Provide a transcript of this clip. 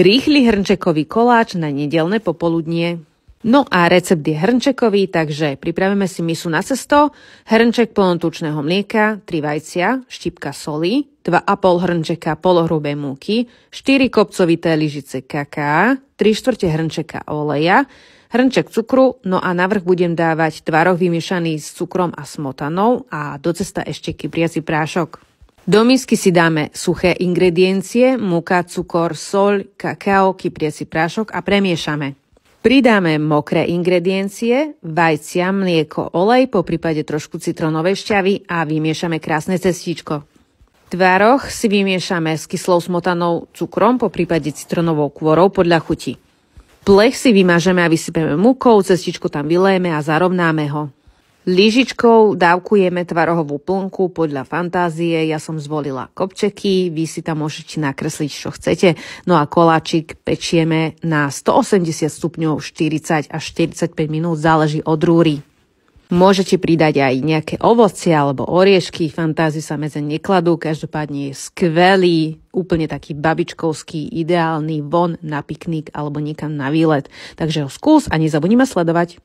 Rýchly hrnčekový koláč na nedeľné popoludnie. No a recept je hrnčekový, takže pripravíme si misu na cesto, hrnček plnotučného mlieka, 3 vajcia, štipka soli, 2,5 hrnčeka polohrubej múky, 4 kopcovité lyžice kaká, 3/4 hrnčeka oleja, hrnček cukru, no a navrch budem dávať tvaroh vymiešaný s cukrom a smotanou a do cesta ešte kypriaci prášok. Do misky si dáme suché ingrediencie, múka, cukor, soľ, kakao, kypriaci prášok a premiešame. Pridáme mokré ingrediencie, vajcia, mlieko, olej, poprípade trošku citrónovej šťavy a vymiešame krásne cestíčko. Tvaroh si vymiešame s kyslou smotanou, cukrom, poprípade citrónovou kôrou podľa chuti. Plech si vymažeme a vysypeme múkou, cestičko tam vylejeme a zarovnáme ho. Lyžičkou dávkujeme tvarohovú plnku podľa fantázie, ja som zvolila kopčeky, vy si tam môžete nakresliť, čo chcete. No a koláčik pečieme na 180 stupňov 40 až 45 minút, záleží od rúry. Môžete pridať aj nejaké ovocie alebo oriešky, fantázie sa medze nekladú, každopádne je skvelý, úplne taký babičkovský, ideálny von na piknik alebo niekam na výlet. Takže ho skús a nezabudnime sledovať.